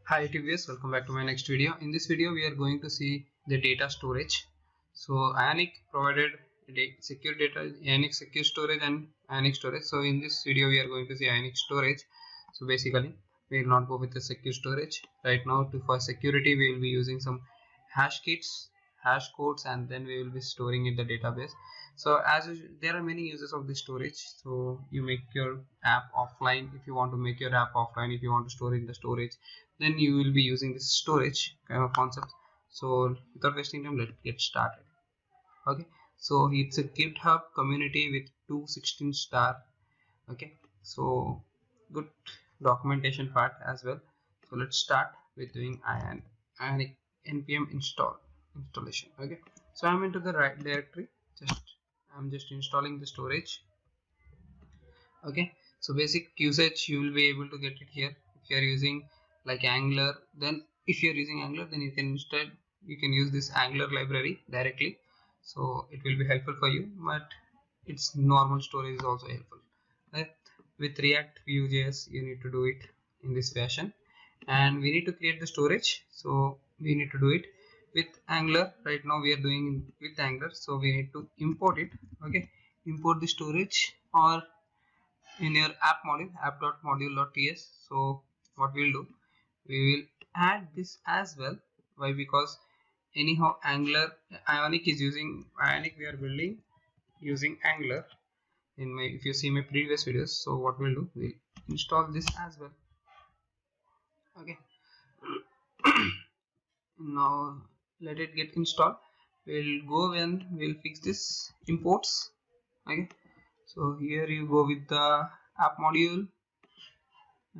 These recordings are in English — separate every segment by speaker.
Speaker 1: Hi TVS, welcome back to my next video. In this video we are going to see the data storage. So Ionic provided secure data, Ionic secure storage and Ionic storage. So in this video we are going to see Ionic storage. So basically we will not go with the secure storage. Right now for security we will be using some hash kits, hash codes, and then we will be storing in the database. So there are many uses of this storage. So you make your app offline if you want to make your app offline, if you want to store in the storage, then you will be using this storage kind of concept. So without wasting time, let's get started. Okay, so it's a GitHub community with 216 star. Okay, so good documentation part as well. So let's start with doing ionic npm installation. Okay, so I'm into the right directory. I'm just installing the storage. Okay, so basic usage you will be able to get it here. If you are using like Angular, then if you are using Angular, then you can use this Angular library directly, so it will be helpful for you. But its normal storage is also helpful. Right? With React Vue.js you need to do it in this fashion, and we need to create the storage, so we need to do it with Angular. Right now we are doing with Angular, so we need to import it. Okay, import the storage or in your app module, app.module.ts. so what we'll do, we will add this as well. Why? Because anyhow Angular Ionic is using Ionic, we are building using Angular in my, if you see my previous videos. So what we'll do, we'll install this as well. Okay, now let it get installed. We'll go when we'll fix this imports. Okay, so here you go with the app module,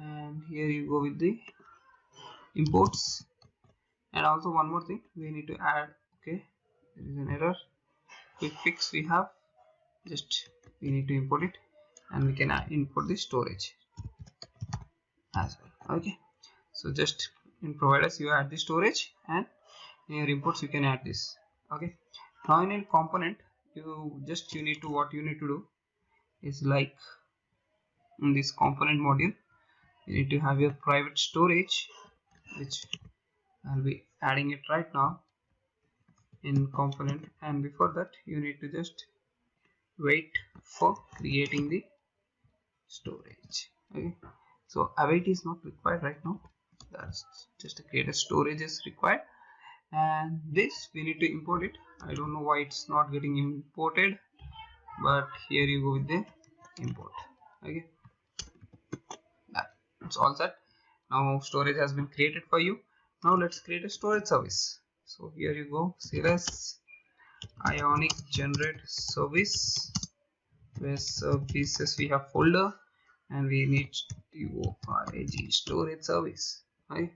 Speaker 1: and here you go with the imports. And also one more thing we need to add. Okay, there is an error. Quick fix we have, just we need to import it, and we can import the storage as well. Okay, so just in providers you add the storage, and in your imports you can add this. Okay, now in a component you need to, what you need to do is, like in this component module you need to have your private storage, which I'll be adding it right now in component. And before that you need to just wait for creating the storage. Okay, so await is not required right now, that's just to create a storage is required. And this we need to import it. I don't know why it's not getting imported, but here you go with the import. Okay, that's all set. Now storage has been created for you. Now let's create a storage service. So here you go, CLS Ionic generate service, where services we have folder, and we need URAG storage service. Right?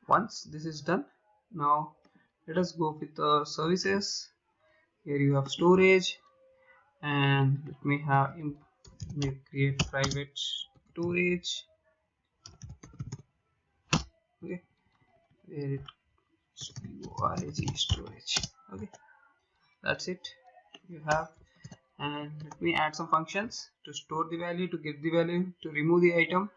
Speaker 1: Once this is done, now let us go with the services. Here you have storage, and let me create private storage. Okay, where it's URAG storage. Okay, that's it you have. And let me add some functions to store the value, to get the value, to remove the item,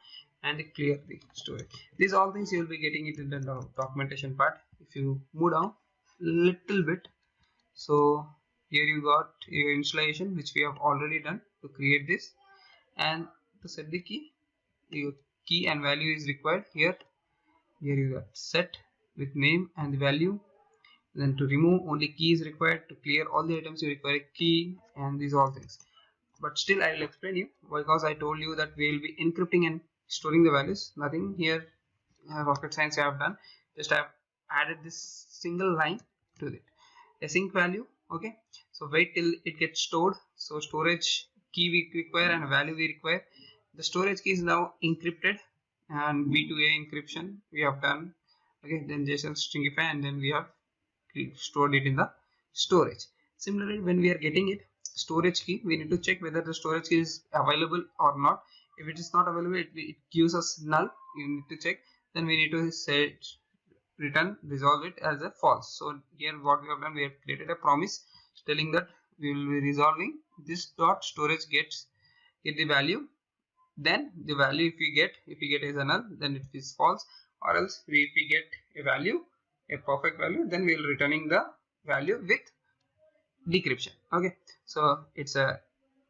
Speaker 1: and to clear the storage. These all things you will be getting it in the documentation part. If you move down little bit, so here you got your installation, which we have already done to create this. And to set the key, your key and value is required here. Here you got set with name and the value. Then to remove, only key is required. To clear all the items you require a key, and these all things. But still I will explain you, because I told you that we will be encrypting and storing the values. Nothing here rocket science I have done, just I have added this single line to it, async value. Okay, so wait till it gets stored. So storage key we require and value we require. The storage key is now encrypted, and V2A encryption we have done. Okay, then JSON stringify, and then we have stored it in the storage. Similarly, when we are getting it storage key, we need to check whether the storage key is available or not. If it is not available, it gives us null. You need to check. Then we need to set resolve it as a false. So here what we have done, we have created a promise telling that we will be resolving this dot storage get the value then the value if we get is a null, then it is false, or else if we get a value, a perfect value, then we will returning the value with decryption. Okay, so it's a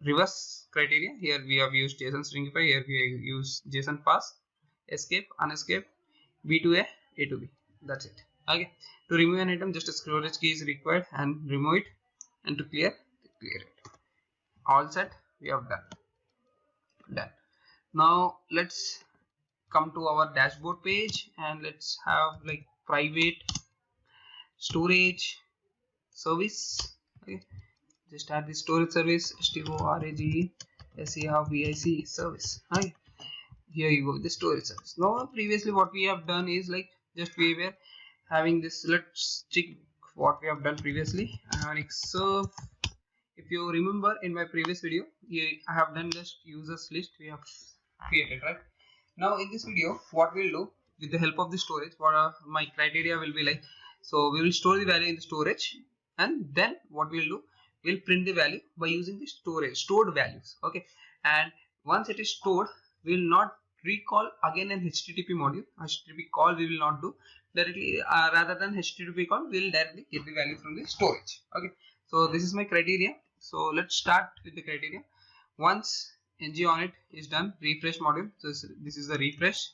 Speaker 1: reverse criteria. Here we have used JSON stringify, here we use JSON pass, escape, unescape, B to A to B. That's it. Okay, to remove an item, just a storage key is required and remove it, and to clear it. All set, we have done. Now let's come to our dashboard page, and let's have like private storage service. Okay, just add the storage service, storage service. Okay, here you go, the storage service. Now previously what we have done is like just we were having this. Let's check what we have done previously. Ionic serve. If you remember in my previous video, I have done just users list we have created, right? Now in this video, what we'll do with the help of the storage, what my criteria will be like. So we will store the value in the storage, and then what we'll do, we'll print the value by using the stored values. Okay, and once it is stored, we will not recall again an HTTP module. HTTP call we will not do directly, rather than HTTP call, we will directly get the value from the storage. Okay, so this is my criteria. So let's start with the criteria. Once ng on it is done, refresh module. So this is the refresh.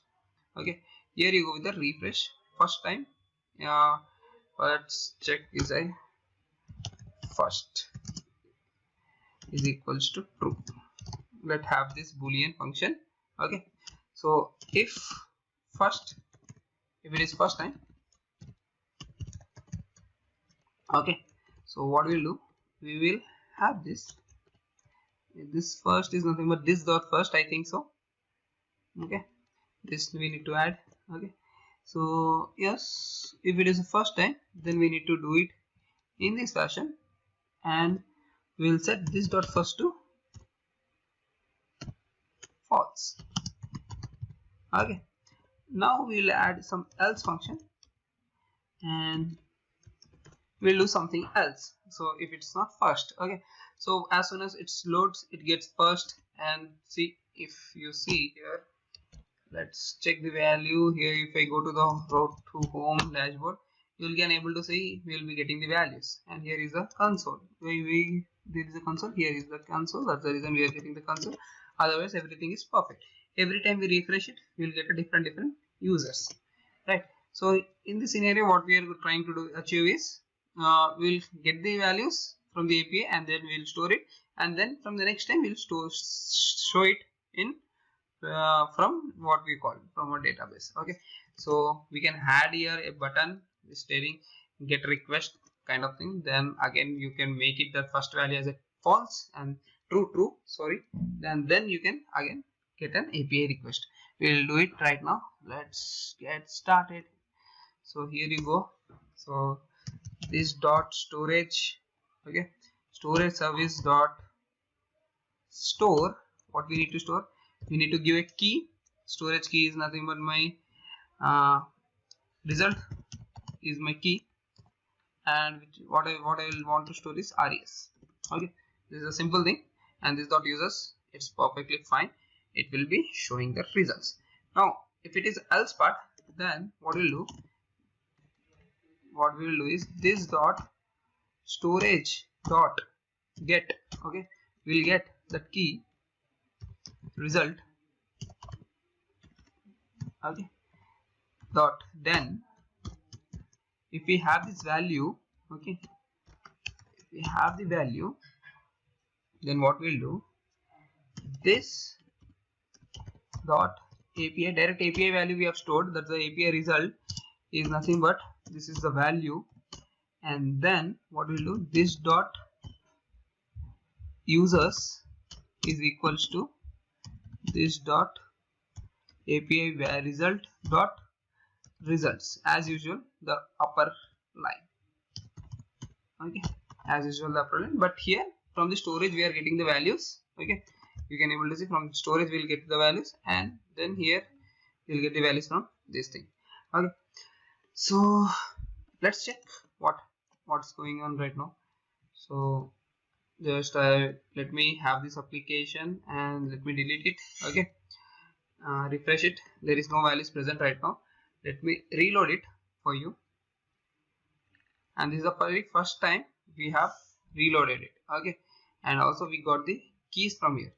Speaker 1: Okay, here you go with the refresh first time. Let's check is I first is equals to true. Let's have this boolean function. Okay, so if it is first time, okay, so what we'll do, we will have this first is nothing but this dot first, I think so. Okay, this we need to add. Okay, so yes, if it is the first time, then we need to do it in this fashion, and we'll set this dot first to false. Okay, now we'll add some else function, and we'll do something else. So if it's not first, okay, so as soon as it loads, it gets first. And see, if you see here, let's check the value here. If I go to the route to home dashboard, you'll be able to see we'll be getting the values, and here is the console. There is a console, here is the console. That's the reason we are getting the console. Otherwise everything is perfect. Every time we refresh it, we'll get a different users, right? So in this scenario, what we are trying to achieve is we'll get the values from the API, and then we'll store it, and then from the next time we'll show it in from what we call from a database. Okay, so we can add here a button stating get request kind of thing. Then again you can make it the first value as a false and true, sorry. Then you can again get an API request. We'll do it right now. Let's get started. So here you go. So this dot storage, okay, storage service dot store. What we need to store, we need to give a key. Storage key is nothing but my result is my key, and what I will want to store is res. Okay, this is a simple thing, and this dot users, it's perfectly fine. It will be showing the results. Now if it is else part, then what we will do is this dot storage dot get. Okay, we'll get the key result. Okay, dot then if we have this value, okay, if we have the value, then what we'll do, this dot API, direct API value we have stored, that's the API result, is nothing but this is the value, and then what we'll do, this dot users is equals to this dot API result dot results, as usual the upper line. Okay, as usual the upper line, but here from the storage we are getting the values. Okay, you can able to see from storage we'll get the values, and then here you'll get the values from this thing. Okay, so let's check what's going on right now. So just let me have this application and let me delete it. Okay, refresh it. There is no values present right now. Let me reload it for you. And this is the very first time we have reloaded it. Okay, and also we got the keys from here.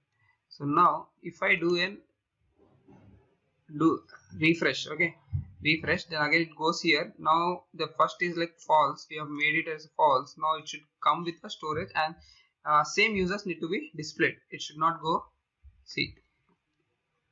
Speaker 1: So now if I do refresh, okay, refresh, then again it goes here. Now the first is like false, we have made it as false. Now it should come with the storage, and same users need to be displayed. It should not go, see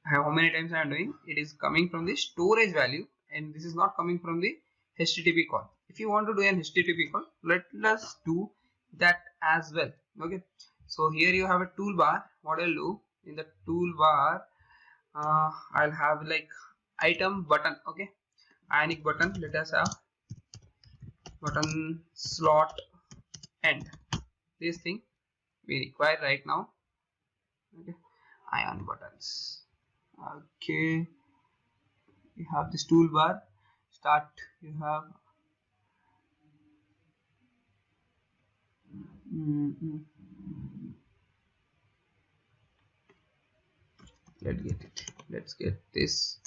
Speaker 1: how many times I am doing, it is coming from the storage value, and this is not coming from the HTTP call. If you want to do an HTTP call, let us do that as well. Okay, so here you have a toolbar. What I'll do in the toolbar, I'll have like item button. Okay, Ionic button. Let us have button slot end. This thing we require right now. Okay, ion buttons. Okay, you have this toolbar. Start. You have let's get it. Let's get this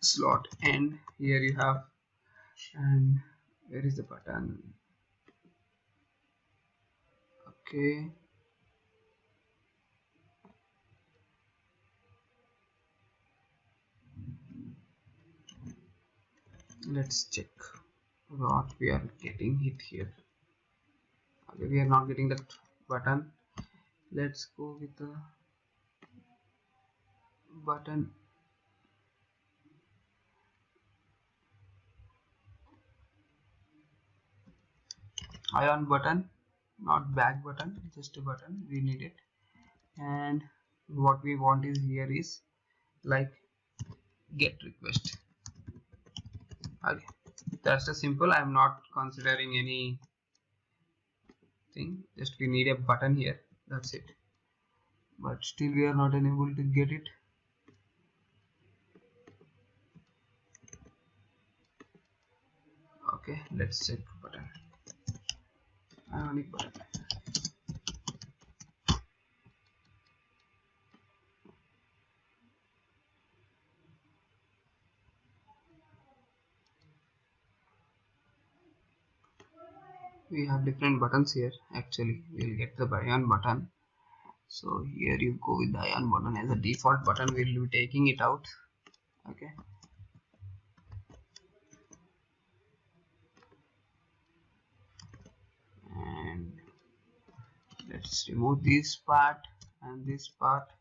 Speaker 1: slot end. Here you have, and where is the button? Okay, let's check what we are getting it here. Okay, we are not getting that button. Let's go with the button. Ion button, not back button, just a button. We need it, and what we want is here is like get request. Okay, that's the simple. I'm not considering any thing, just we need a button here, that's it. But still we are not unable to get it. Okay, let's check button. Ionic button. We have different buttons here. Actually we'll get the ion button. So here you go with the ion button as a default button. We'll be taking it out. Okay, and let's remove this part and this part.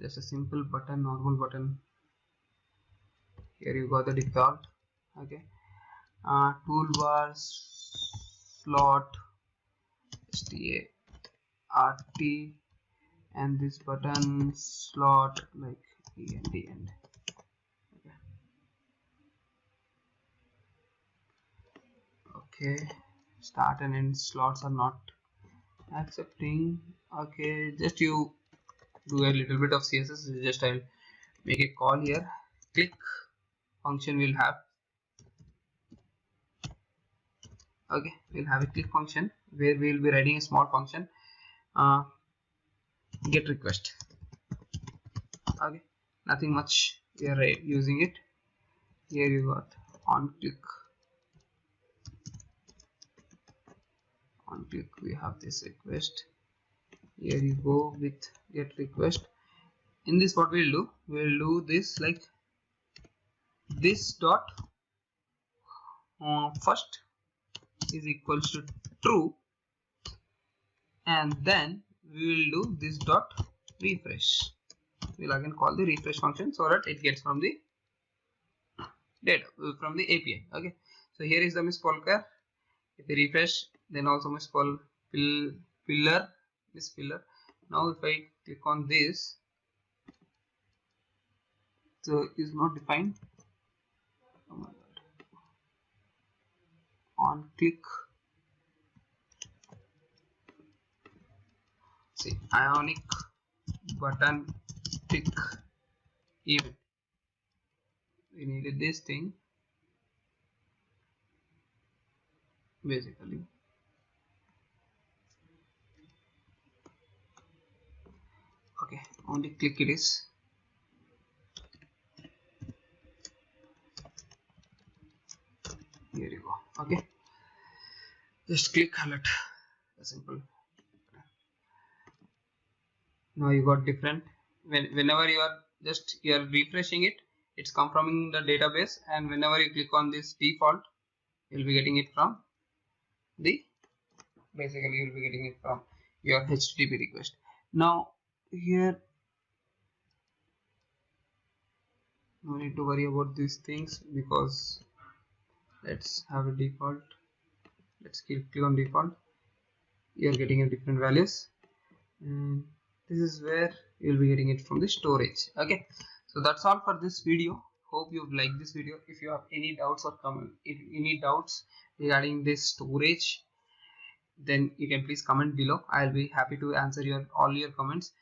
Speaker 1: Just a simple button, normal button. Here you got the default. Okay, toolbar slot START, and this button slot like end. Okay, start and end slots are not accepting. Okay, just you do a little bit of CSS. Just I'll make a call here. Click function will have. Okay, we'll have a click function where we'll be writing a small function, get request. Okay, nothing much, we are using it. Here you got on click we have this request. Here you go with get request. In this what we'll do this like this dot first is equals to true, and then we will do this dot refresh. We'll again call the refresh function so that it gets from the data from the API. Okay, so here is the Miss Polkar. If we refresh, then also Miss pillar. Now if I click on this, so is not defined. Oh my god. On click, see Ionic button click event. We needed this thing basically. Okay, only click it is. Here you go. Okay, just click alert. Simple. Now you got different. Whenever you are refreshing it, it's come from the database, and whenever you click on this default, you'll be getting it from the basically you'll be getting it from your HTTP request. Now here no need to worry about these things, because let's have a default. Let's click on default. You're getting a different values, and this is where you'll be getting it from the storage. Okay, so that's all for this video. Hope you've liked this video. If you have any doubts or regarding this storage, then you can please comment below. I'll be happy to answer all your comments.